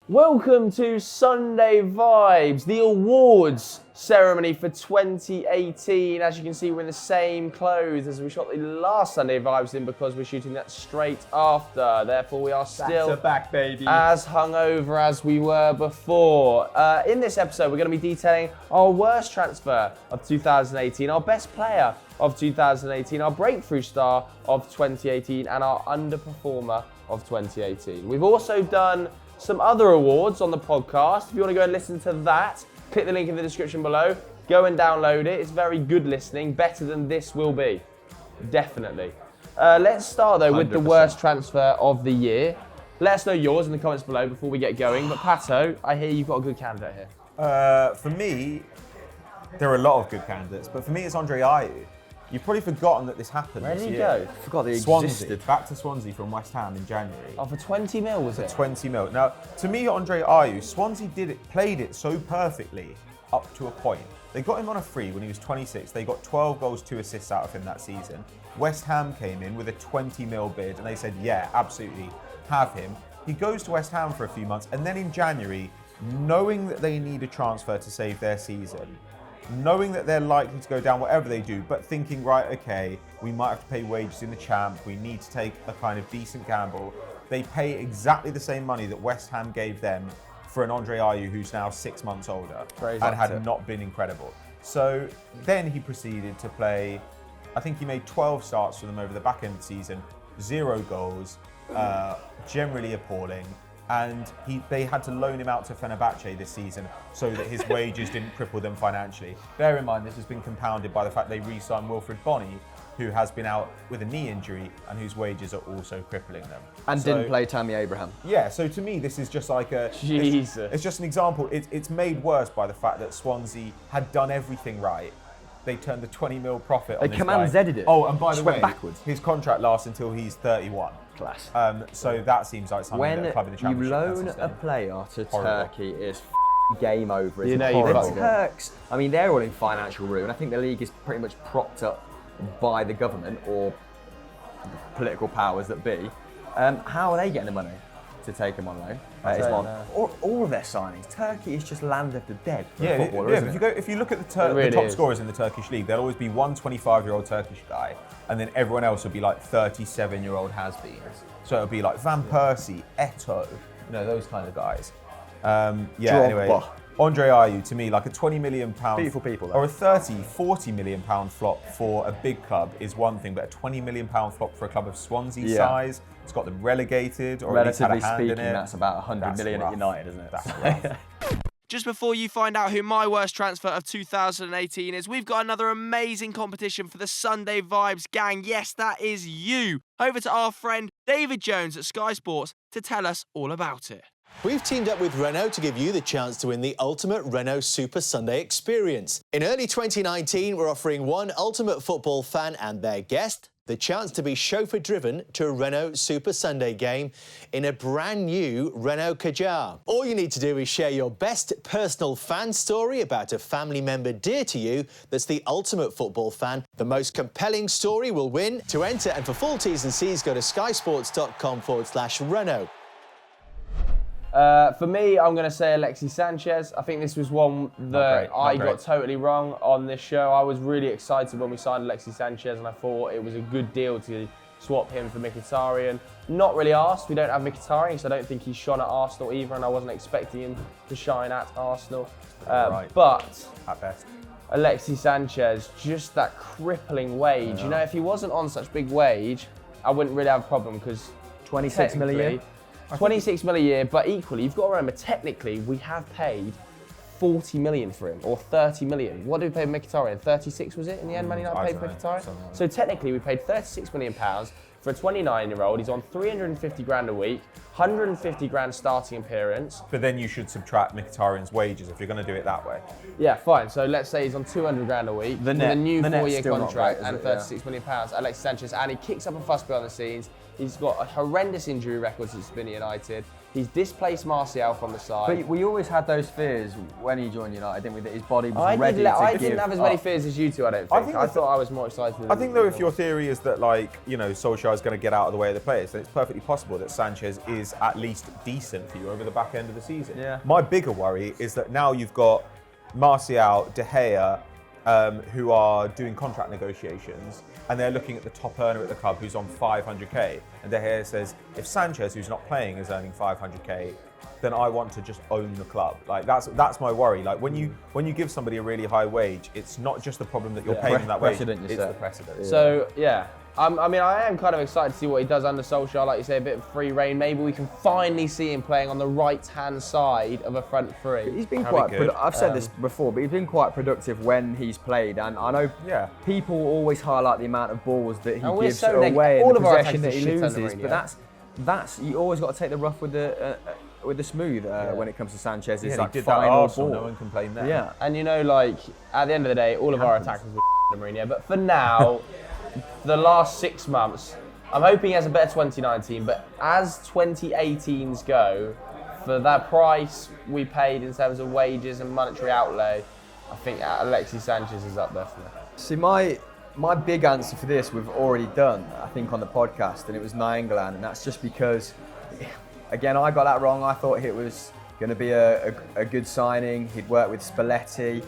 Welcome to Sunday Vibes, the awards ceremony for 2018. As you can see, we're in the same clothes as we shot the last Sunday Vibes in because we're shooting that straight after. Therefore, we are still back, baby. as hungover as we were before. In this episode, we're going to be detailing our worst transfer of 2018, our best player of 2018, our breakthrough star of 2018, and our underperformer of 2018. We've also done some other awards on the podcast. If you want to go and listen to that, click the link in the description below. Go and download it. It's very good listening, better than this will be. Definitely. Let's start though with 100%. the worst transfer of the year. Let us know yours in the comments below before we get going. But Pato, I hear you've got a good candidate here. For me, there are a lot of good candidates, but for me it's Andre Ayew. You've probably forgotten that this happened Where this did he year. go? Forgot they Swansea, existed. back to Swansea from West Ham in January. Oh, for 20 mil was it? 20 mil. Now, to me, Andre Ayew, Swansea played it so perfectly up to a point. They got him on a free when he was 26. They got 12 goals, 2 assists out of him that season. West Ham came in with a 20 mil bid and they said, yeah, absolutely, have him. He goes to West Ham for a few months and then in January, knowing that they need a transfer to save their season, knowing that they're likely to go down whatever they do, but thinking, right, okay, we might have to pay wages in the champ, we need to take a kind of decent gamble. They pay exactly the same money that West Ham gave them for an Andre Ayew who's now 6 months older Crazy. and had not been incredible. So then he proceeded to play, I think he made 12 starts for them over the back end of the season, 0 goals, generally appalling. And they had to loan him out to Fenerbahce this season so that his wages didn't cripple them financially. Bear in mind, this has been compounded by the fact they re-signed Wilfred Bonney, who has been out with a knee injury and whose wages are also crippling them. And So- didn't play Tammy Abraham. Yeah, so to me, this is just like Jesus. It's just an example. It's made worse by the fact that Swansea had done everything right. They turned the 20 mil profit on They this command guy. Z'd it. Oh, and by the Just way, went backwards. his contract lasts until he's 31. Class. So that seems like something When that a club in the you Championship can loan a sustain. player to Horrible. Turkey, it's game over. You It's know you've horrible. fucked The it. Turks, I mean, they're all in financial ruin. I think the league is pretty much propped up by the government or political powers that be. How are they getting the money to take him on loan? don't know. All of their signings. Turkey is just land of the dead for Yeah, a footballer, yeah, isn't it? if you look at It the really top is. scorers in the Turkish league, there'll always be one 25-year-old Turkish guy, and then everyone else will be like 37-year-old has-beens. So it'll be like Van Persie, Eto'o, those kind of guys. Drogba. Anyway, Andre Ayew, to me, like a £20 million Beautiful people, though. or a £40 million flop for a big club is one thing, but a £20 million flop for a club of Swansea Yeah. size, it's got them relegated or at least had a Relatively hand speaking, in it. that's about 100 That's million rough. at United, isn't it? That's rough. Just before you find out who my worst transfer of 2018 is, we've got another amazing competition for the Sunday Vibes gang. Yes, that is you. Over to our friend David Jones at Sky Sports to tell us all about it. We've teamed up with Renault to give you the chance to win the ultimate Renault Super Sunday experience. In early 2019, we're offering one ultimate football fan and their guest the chance to be chauffeur-driven to a Renault Super Sunday game in a brand new Renault Kadjar. All you need to do is share your best personal fan story about a family member dear to you that's the ultimate football fan. The most compelling story will win. To enter and for full T's and C's, go to skysports.com/Renault. For me, I'm going to say Alexis Sanchez. I think this was one that I got totally wrong on this show. I was really excited when we signed Alexis Sanchez and I thought it was a good deal to swap him for Mkhitaryan. Not really asked. We don't have Mkhitaryan, so I don't think he's shone at Arsenal either, and I wasn't expecting him to shine at Arsenal. But At best. Alexis Sanchez, just that crippling wage. Yeah. You know, if he wasn't on such big wage, I wouldn't really have a problem because 26 mil a year? 26 mil a year, but equally, you've got to remember, technically, we have paid 40 million for him, or 30 million. What did we pay Mkhitaryan? 36 was it in the end, Man United I paid don't know, Mkhitaryan? something like that. So technically, we paid 36 million pounds for a 29-year-old. He's on 350 grand a week, 150 grand starting appearance. But then you should subtract Mkhitaryan's wages if you're going to do it that way. Yeah, fine. So let's say he's on 200 grand a week The with net- a new the net's 4-year still not contract right, is and it? 36 million pounds. Alexis Sanchez, and he kicks up a fuss behind the scenes. He's got a horrendous injury record since he's been at United. He's displaced Martial from the side. But we always had those fears when he joined United, didn't we? That his body was I ready to I give didn't have as many up. fears as you two, I don't think. I thought I was more excited. I think though, if your theory is that Solskjaer is going to get out of the way of the players, then it's perfectly possible that Sanchez is at least decent for you over the back end of the season. Yeah. My bigger worry is that now you've got Martial, De Gea, who are doing contract negotiations, and they're looking at the top earner at the club who's on 500k, and De Gea says, if Sanchez, who's not playing, is earning 500k, then I want to just own the club. Like that's my worry. Like when you give somebody a really high wage, it's not just the problem that you're paying them that wage, it's the precedent. So yeah, I mean, I am kind of excited to see what he does under Solskjaer. Like you say, a bit of free reign. Maybe we can finally see him playing on the right-hand side of a front three. He's been That'd be quite. good. I've said this before, but he's been quite productive when he's played, and I know people always highlight the amount of balls that he gives so away all and of the our possession that attacks he are shit under loses. Mourinho. But that's you always got to take the rough with the smooth when it comes to Sanchez. It's he like did that at final Arsenal, ball. no one complained there. Yeah. And like at the end of the day, all of our attackers were under Mourinho. But for now, the last 6 months, I'm hoping he has a better 2019. But as 2018s go, for that price we paid in terms of wages and monetary outlay, I think Alexis Sanchez is up there for me. See, my big answer for this we've already done, I think, on the podcast, and it was Nainggolan, and that's just because, again, I got that wrong. I thought it was going to be a good signing. He'd worked with Spalletti.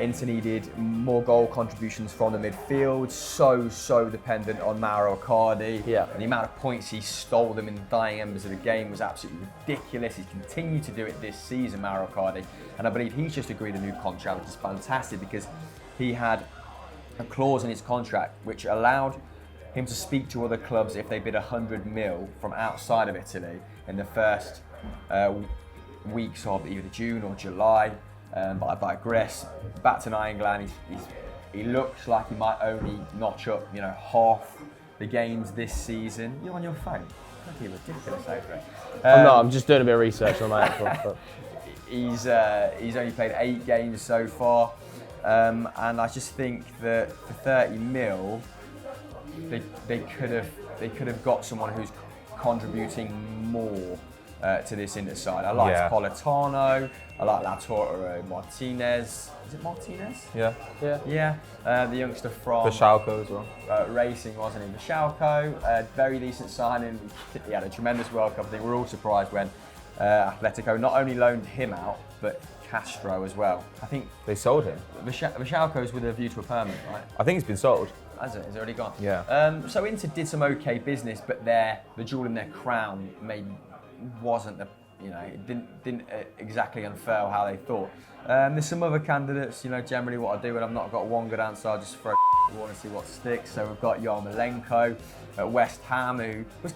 Inter needed more goal contributions from the midfield. So dependent on Mauro Icardi. Yeah. And the amount of points he stole them in the dying embers of the game was absolutely ridiculous. He's continued to do it this season, Mauro Icardi. And I believe he's just agreed a new contract, which is fantastic because he had a clause in his contract which allowed him to speak to other clubs if they bid 100 mil from outside of Italy in the first weeks of either June or July. But I digress. Back to Nainggolan, he looks like he might only notch up, half the games this season. You're on your phone. Bloody ridiculous over it. I'm not. I'm just doing a bit of research on my actual. He's only played 8 games so far, and I just think that for 30 mil, they could have got someone who's contributing more to this Inter side. I like Politano. I like Lautaro Martinez. Is it Martinez? Yeah. The youngster from Schalke as well. Racing, wasn't he? Schalke, very decent signing. He had a tremendous World Cup. I think we're all surprised when Atletico not only loaned him out, but Castro as well. I think they sold him. Schalke's with a view to a permanent, right? I think he's been sold. Has it? It's already gone. Yeah. So Inter did some okay business, but the jewel in their crown maybe wasn't the. It didn't exactly unfurl how they thought. There's some other candidates. Generally what I do when I've not got one good answer, I just throw. We want to see what sticks. So we've got Yarmolenko at West Ham, who was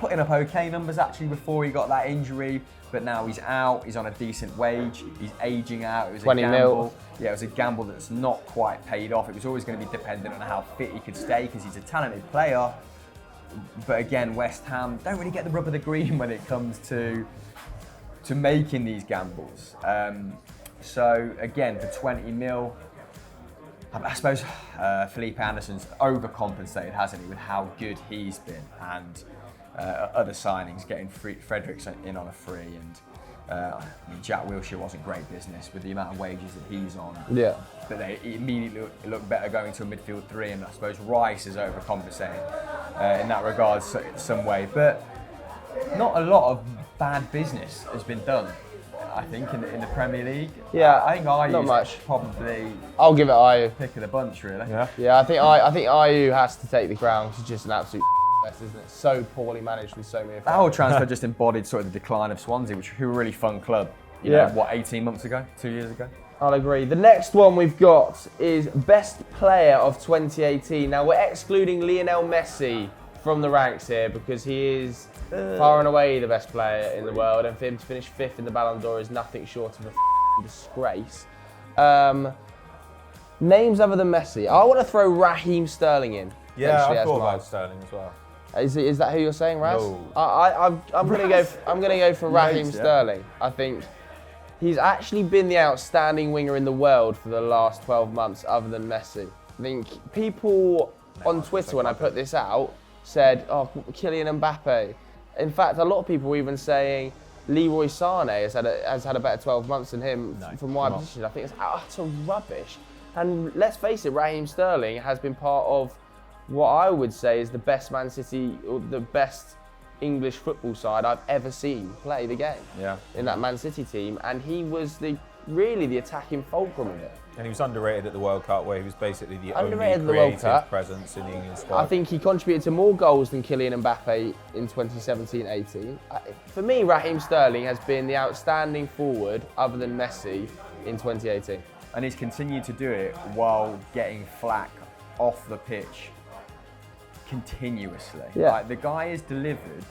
putting up okay numbers actually before he got that injury, but now he's out. He's on a decent wage. He's aging out. It was 20 a gamble. mil. Yeah, it was a gamble that's not quite paid off. It was always going to be dependent on how fit he could stay because he's a talented player. But again, West Ham don't really get the rub of the green when it comes to making these gambles. So again, for 20 mil, I suppose Felipe Anderson's overcompensated, hasn't he, with how good he's been, and other signings, getting Fredericks in on a free, and Jack Wilshere wasn't great business with the amount of wages that he's on. Yeah. But they immediately look better going to a midfield 3, and I suppose Rice is overcompensating in that regard some way. But not a lot of bad business has been done, I think, in the Premier League. Yeah, I think not much. Probably I'll give it Ayew. pick of the bunch, really. Yeah, I think Ayew has to take the crown. He's just an absolute mess, isn't it? So poorly managed with so many. That whole transfer just embodied sort of the decline of Swansea, who were a really fun club. You know, 18 months ago, 2 years ago? I'll agree. The next one we've got is Best Player of 2018. Now, we're excluding Lionel Messi from the ranks here because he is far and away the best player in the world, and for him to finish 5th in the Ballon d'Or is nothing short of a disgrace. Names other than Messi. I want to throw Raheem Sterling in. Yeah, actually, I as thought mine. about Sterling as well. Is that who you're saying, Raz? No. I'm gonna go. I'm gonna go for Raheem Right, yeah. Sterling. I think he's actually been the outstanding winger in the world for the last 12 months, other than Messi. I think people on Twitter, when I put this out, said, "Oh, Kylian Mbappe," In fact, a lot of people were even saying Leroy Sane has had a better 12 months than him from my position. I think it's utter rubbish. And let's face it, Raheem Sterling has been part of what I would say is the best Man City, or the best English football side I've ever seen play the game. Yeah. In that Man City team, and he was really the attacking fulcrum of it. And he was underrated at the World Cup, where he was basically the Underrated at only the World creative Cup. presence in the England squad. I think he contributed to more goals than Kylian Mbappe in 2017-18. For me, Raheem Sterling has been the outstanding forward, other than Messi, in 2018. And he's continued to do it while getting flack off the pitch continuously. Yeah. Like, the guy is delivered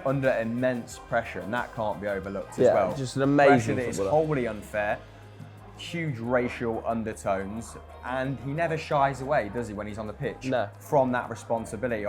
under immense pressure, and that can't be overlooked as well. Just an amazing pressure that is footballer. wholly unfair, huge racial undertones, and he never shies away, does he, when he's on the pitch? No. From that responsibility,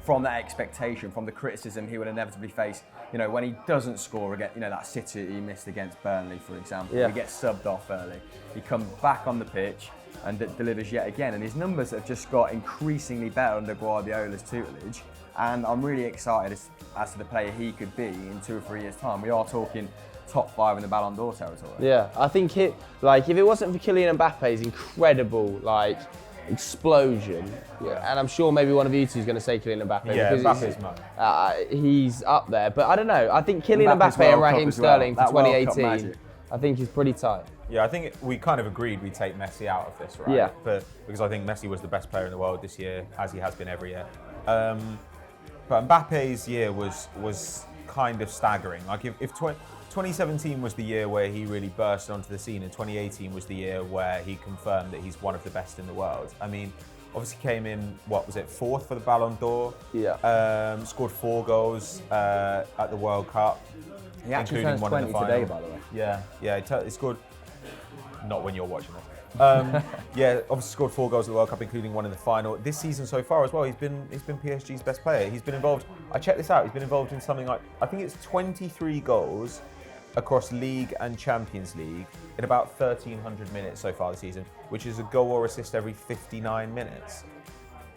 from that expectation, from the criticism he will inevitably face. You know, when he doesn't score again, you know, that City he missed against Burnley, for example, Yeah. he gets subbed off early. He comes back on the pitch and delivers yet again, and his numbers have just got increasingly better under Guardiola's tutelage. And I'm really excited as to the player he could be in 2 or 3 years' time. We are talking top 5 in the Ballon d'Or territory. Yeah, I think if it wasn't for Kylian Mbappe's incredible explosion, and I'm sure maybe one of you two is going to say Kylian Mbappe. Yeah, because Mbappe's mad. he's up there, but I don't know. I think Kylian Mbappe's Mbappe World and Cup Raheem as well. Sterling for That World Cup 2018, magic. I think is pretty tight. Yeah, I think we kind of agreed we'd take Messi out of this, right? Yeah. But because I think Messi was the best player in the world this year, as he has been every year. But Mbappe's year was kind of staggering. Like if 2017 was the year where he really burst onto the scene, and 2018 was the year where he confirmed that he's one of the best in the world. I mean, obviously came in, 4th for the Ballon d'Or? Yeah. Scored 4 goals at the World Cup. He actually including turns one in 20 the final. today, by the way. Yeah, he scored. Not when you're watching it. Yeah, obviously scored 4 goals at the World Cup, including one in the final. This season so far as well, he's been PSG's best player. He's been involved. I checked this out. He's been involved in something like, I think it's 23 goals across League and Champions League in about 1,300 minutes so far this season, which is a goal or assist every 59 minutes.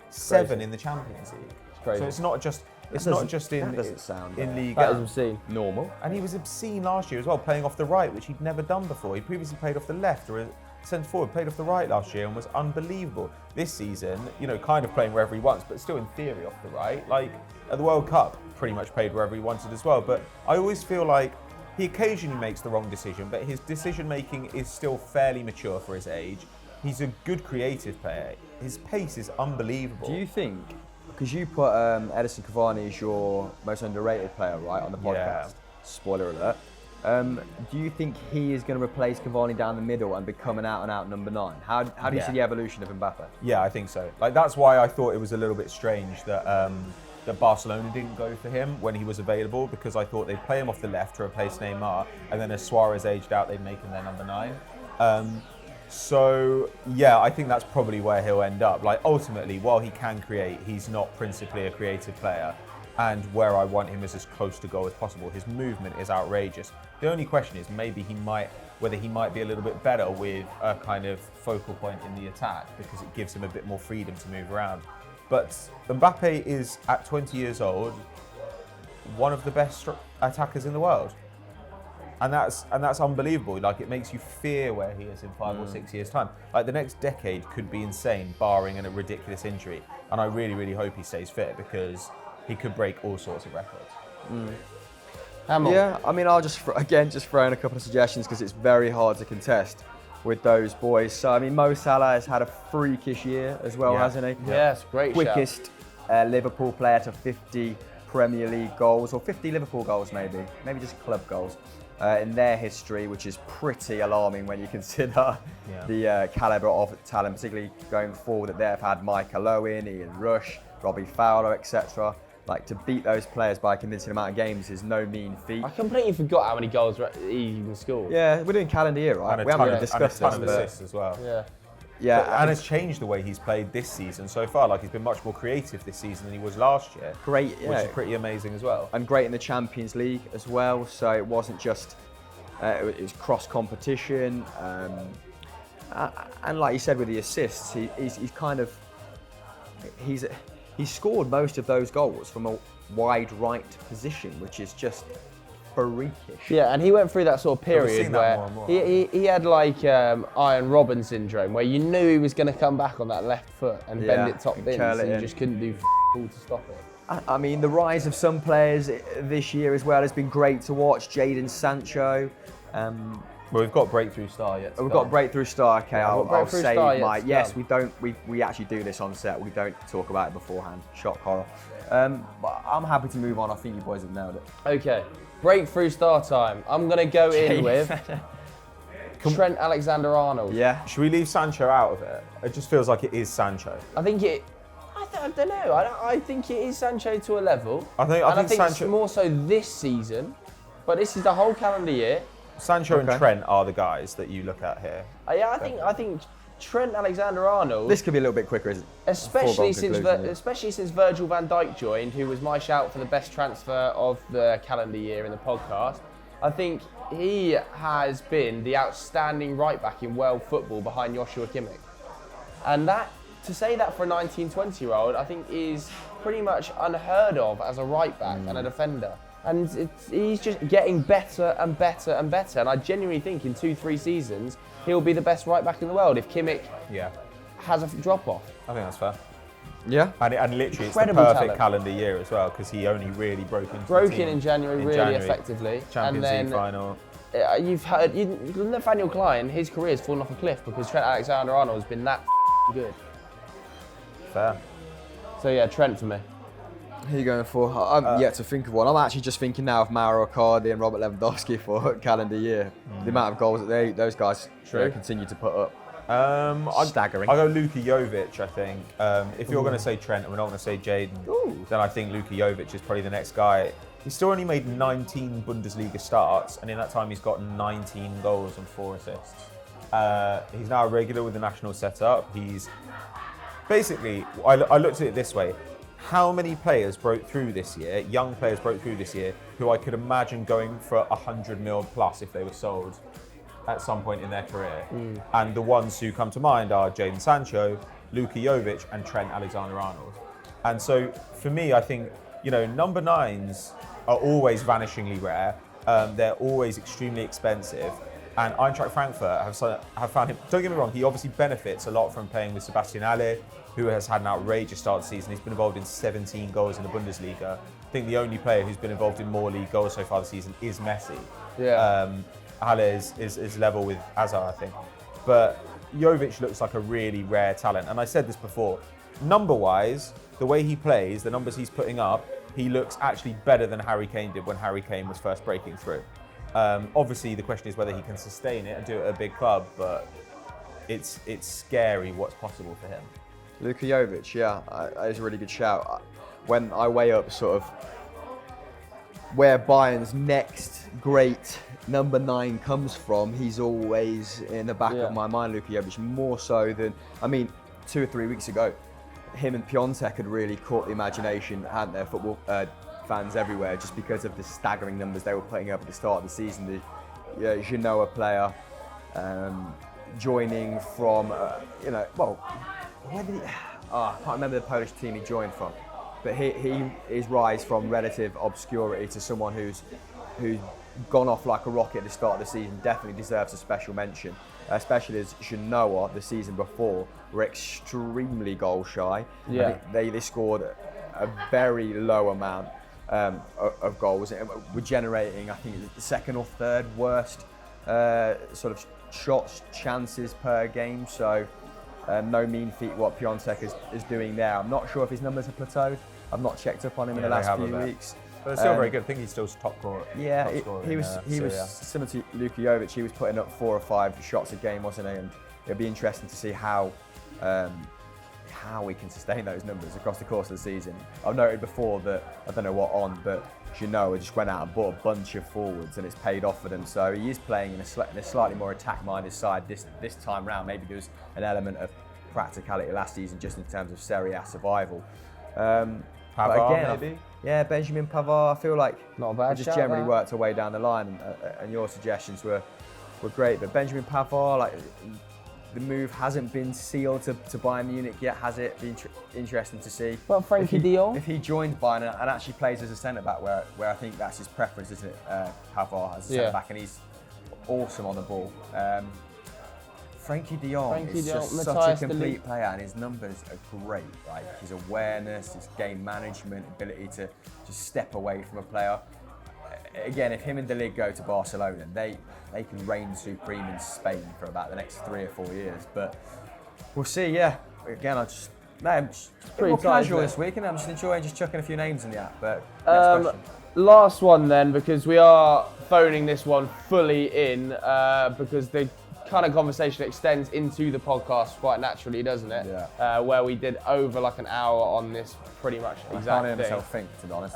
7 in the Champions League. It's crazy. So it's not just That doesn't sound in League. That is obscene. normal. And he was obscene last year as well, playing off the right, which he'd never done before. He previously played off the left or centre forward, played off the right last year and was unbelievable. This season, kind of playing wherever he wants, but still in theory off the right. Like at the World Cup, pretty much played wherever he wanted as well. But I always feel like he occasionally makes the wrong decision, but his decision making is still fairly mature for his age. He's a good creative player. His pace is unbelievable. Do you think, because you put Edison Cavani as your most underrated player, right, on the podcast, Yeah. spoiler alert, do you think he is going to replace Cavani down the middle and become an out-and-out number 9? How do you Yeah. see the evolution of Mbappe? Yeah, I think so. Like that's why I thought it was a little bit strange that that Barcelona didn't go for him when he was available, because I thought they'd play him off the left to replace Neymar, and then as Suarez aged out, they'd make him their number 9. So yeah, I think that's probably where he'll end up. Like ultimately, while he can create, he's not principally a creative player. And where I want him is as close to goal as possible. His movement is outrageous. The only question is whether he might be a little bit better with a kind of focal point in the attack, because it gives him a bit more freedom to move around. But Mbappe is, at 20 years old, one of the best attackers in the world. And that's unbelievable. Like, it makes you fear where he is in 5 or 6 years' time. Like, the next decade could be insane, barring a ridiculous injury. And I really, really hope he stays fit, because he could break all sorts of records. Yeah, I mean, I'll just throw in a couple of suggestions, because it's very hard to contest with those boys. So, I mean, Mo Salah has had a freakish year as well, Yeah. hasn't he? Yes, great shout. Quickest Liverpool player to 50 Premier League goals, or 50 Liverpool goals maybe just club goals in their history, which is pretty alarming when you consider the calibre of talent, particularly going forward, that they've had Michael Owen, Ian Rush, Robbie Fowler, etc. Like, to beat those players by a convincing amount of games is no mean feat. I completely forgot how many goals he even scored. Yeah, we're doing calendar year, right? And We a haven't ton even of, and a discussed ton of this, but assists as well. Yeah. yeah, And it's changed the way he's played this season so far. Like, he's been much more creative this season than he was last year. great, Which yeah, is pretty amazing as well. and great in the Champions League as well. So it wasn't just it was cross competition, and like you said with the assists, he's he scored most of those goals from a wide right position, which is just freakish. Yeah, and he went through that sort of period seen that where more and more. he had like Iron Robin syndrome, where you knew he was going to come back on that left foot and Yeah, bend it top and bins, curl it and you in. just couldn't do all to stop it. I mean, the rise of some players this year as well has been great to watch. Jadon Sancho. Well, we've got breakthrough star yet. We've got breakthrough star. Okay, Yeah, I'll breakthrough save star yet my. to Yes, come. we actually do this on set. We don't talk about it beforehand. Shock horror. But I'm happy to move on. I think you boys have nailed it. Okay, breakthrough star time. I'm going to go in with Trent Alexander-Arnold. Yeah. Should we leave Sancho out of it? It just feels like it is Sancho. I think it. I don't know. I think it is Sancho to a level. I think it's Sancho- more so this season, but this is the whole calendar year. Sancho Okay. and Trent are the guys that you look at here. Yeah, I think Trent Alexander-Arnold. This could be a little bit quicker, isn't it? Especially Foregone conclusion, since Virgil van Dijk joined, who was my shout for the best transfer of the calendar year in the podcast. I think he has been the outstanding right back in world football behind Joshua Kimmich. And that, to say that for a 19, 20-year-old, I think is pretty much unheard of as a right back and a defender. And he's just getting better and better and better. And I genuinely think in 2-3 seasons, he'll be the best right back in the world if Kimmich Yeah, has a drop-off. I think that's fair. Yeah. And literally, it's the Incredible perfect talent. calendar year as well, because he only really broke into Broke the team in January really effectively. Champions and League final. You've heard Nathaniel Klein, his career's fallen off a cliff because Trent Alexander-Arnold has been that good. Fair. So yeah, Trent for me. Who are you going for? I'm yet to think of one. I'm actually just thinking now of Mauro Icardi and Robert Lewandowski for calendar year. The amount of goals that those guys continue to put up. Staggering. I'll go Luka Jovic, I think. If you're going to say Trent and we're not going to say Jadon, then I think Luka Jovic is probably the next guy. He's still only made 19 Bundesliga starts, and in that time he's got 19 goals and 4 assists. He's now a regular with the national setup. He's basically, I looked at it this way. How many players broke through this year, young players broke through this year, who I could imagine going for 100 mil plus if they were sold at some point in their career? And the ones who come to mind are Jadon Sancho, Luka Jovic, and Trent Alexander-Arnold. And so for me, I think, number 9s are always vanishingly rare. They're always extremely expensive. And Eintracht Frankfurt have found him, don't get me wrong, he obviously benefits a lot from playing with Sebastian Haller, who has had an outrageous start to the season. He's been involved in 17 goals in the Bundesliga. I think the only player who's been involved in more league goals so far this season is Messi. Yeah. Haller is level with Hazard, I think. But Jovic looks like a really rare talent. And I said this before, number-wise, the way he plays, the numbers he's putting up, he looks actually better than Harry Kane did when Harry Kane was first breaking through. Obviously, the question is whether he can sustain it and do it at a big club, but it's scary what's possible for him. Luka Jovic, yeah, that is a really good shout. When I weigh up sort of where Bayern's next great number 9 comes from, he's always in the back of my mind, Luka Jovic, more so than, 2 or 3 weeks ago, him and Piontek had really caught the imagination, hadn't they, football fans everywhere, just because of the staggering numbers they were putting up at the start of the season. The Genoa player joining from, where did he? I can't remember the Polish team he joined from, but his rise from relative obscurity to someone who's gone off like a rocket at the start of the season definitely deserves a special mention, especially as Genoa the season before were extremely goal shy. Yeah. They scored a very low amount of goals. We're generating, I think, the second or third worst sort of shots, chances per game. So no mean feat what Piontek is doing there. I'm not sure if his numbers have plateaued. I've not checked up on him in the last few weeks. But it's still very good. I think he's still top scorer. Yeah, top he was similar to Luka Jovic. He was putting up 4 or 5 shots a game, wasn't he? And it'll be interesting to see how we can sustain those numbers across the course of the season. I've noted before that, I don't know what on, but Genoa just went out and bought a bunch of forwards and it's paid off for them. So he is playing in a slightly more attack-minded side this time round. Maybe there's an element of practicality last season just in terms of Serie A survival. Pavard, maybe? Yeah, Benjamin Pavard. I feel like Not a bad we just shout, generally that. worked our way down the line, and your suggestions were great. But Benjamin Pavard, like the move hasn't been sealed to Bayern Munich yet, has it? Be interesting to see. Well, Frankie de Jong? If he joined Bayern and actually plays as a centre-back, where I think that's his preference, isn't it? Pavard as a centre-back, and he's awesome on the ball. Frankie de Jong is just such a complete player, and his numbers are great. Like his awareness, his game management, ability to just step away from a player. Again, if him and De Ligt go to Barcelona, they can reign supreme in Spain for about the next 3 or 4 years. But we'll see. Yeah. Again, I'm just pretty casual this week, and I'm just enjoying just chucking a few names in the app. But next question. Last one then, because we are phoning this one fully in, because the kind of conversation extends into the podcast quite naturally, doesn't it? Yeah. Where we did over like an hour on this pretty much exact thing. I can't hear myself think, to be honest.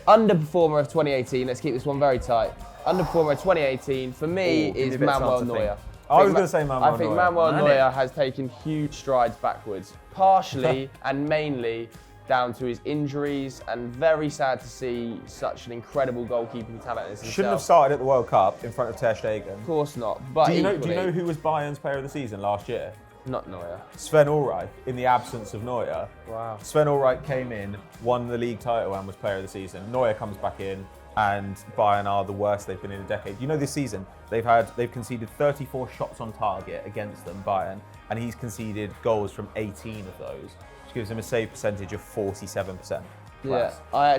Underperformer of 2018. Let's keep this one very tight. Underperformer of 2018 for me is Manuel Neuer. I was going to say Manuel Neuer. I think Manuel Neuer has taken huge strides backwards, partially and mainly down to his injuries, and very sad to see such an incredible goalkeeping talent as himself. Shouldn't have started at the World Cup in front of Ter Stegen. Of course not. But do you know who was Bayern's player of the season last year? Not Neuer. Sven Ulreich, in the absence of Neuer. Wow. Sven Ulreich came in, won the league title and was player of the season. Neuer comes back in, and Bayern are the worst they've been in a decade. You know, this season they've conceded 34 shots on target against them, Bayern, and he's conceded goals from 18 of those, which gives him a save percentage of 47%. Yeah, I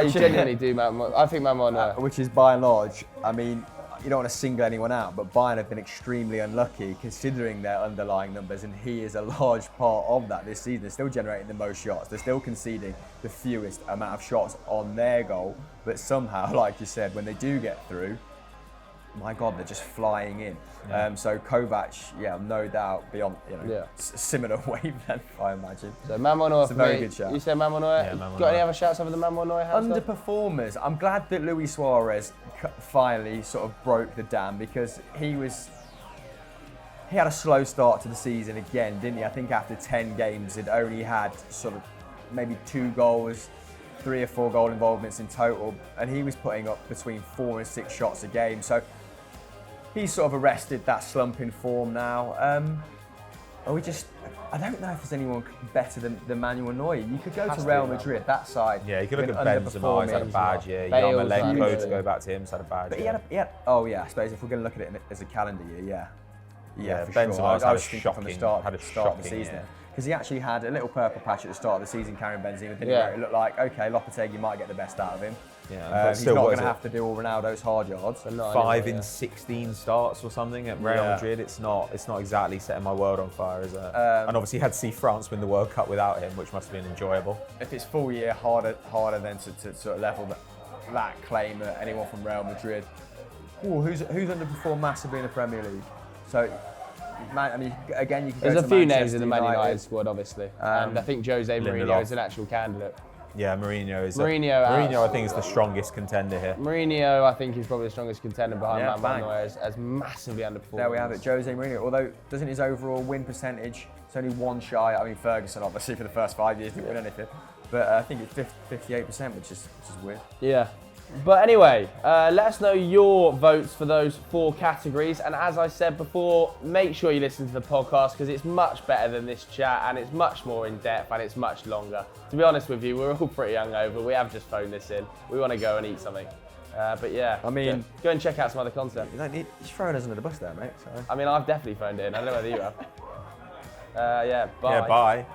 genuinely do. I think Manuel Neuer. Which is by and large, I mean, you don't want to single anyone out, but Bayern have been extremely unlucky considering their underlying numbers, and he is a large part of that this season. They're still generating the most shots. They're still conceding the fewest amount of shots on their goal, but somehow, like you said, when they do get through, my God, they're just flying in. Yeah. So Kovac, no doubt, beyond similar wavelength, I imagine. So Manuel Neuer, it's a very good shout. You said Manuel Neuer. Yeah, Manuel Got any other shouts other than Manuel Neuer? Underperformers. I'm glad that Luis Suarez finally sort of broke the dam, because he had a slow start to the season again, didn't he? I think after 10 games, he'd only had sort of maybe 2 goals. 3 or 4 goal involvements in total, and he was putting up between 4 and 6 shots a game. So he's sort of arrested that slump in form now. I don't know if there's anyone better than Manuel Neuer. You could go to Real Madrid, that side. Yeah, you could look at Benzema, he's had a bad year. Yarmolenko, to go back to him, he's had a bad year. I suppose if we're going to look at it as a calendar year, yeah, for Benzema's sure. had I a was thinking from the start of the season. Year. Because he actually had a little purple patch at the start of the season, carrying Benzema, didn't he? It looked like, okay, Lopetegui might get the best out of him. Yeah, he's not going to have to do all Ronaldo's hard yards. 5 in 16 starts or something at Real Madrid. It's not exactly setting my world on fire, is it? And obviously had to see France win the World Cup without him, which must have been enjoyable. If it's full year, harder then to sort of level that claim at anyone from Real Madrid. Ooh, who's underperformed massively in the Premier League? So, I mean, again, you can go There's to a few Manchester names in the Man United squad, obviously, and I think Jose Mourinho is an actual candidate. Yeah, Mourinho is. Mourinho, I think, is the strongest contender here. Mourinho, I think, is probably the strongest contender behind Manuel Neuer, as massively underperformed. There we have it, Jose Mourinho. Although, doesn't his overall win percentage, it's only 1 shy. I mean, Ferguson, obviously, for the first 5 years didn't win anything, but I think it's 58%, which is weird. Yeah. But anyway, let us know your votes for those 4 categories. And as I said before, make sure you listen to the podcast, because it's much better than this chat, and it's much more in depth, and it's much longer. To be honest with you, we're all pretty hungover. We have just phoned this in. We want to go and eat something. But yeah, I mean, go and check out some other content. You're throwing us under the bus there, mate. So. I mean, I've definitely phoned it in. I don't know whether you have. Yeah, bye. Yeah, bye.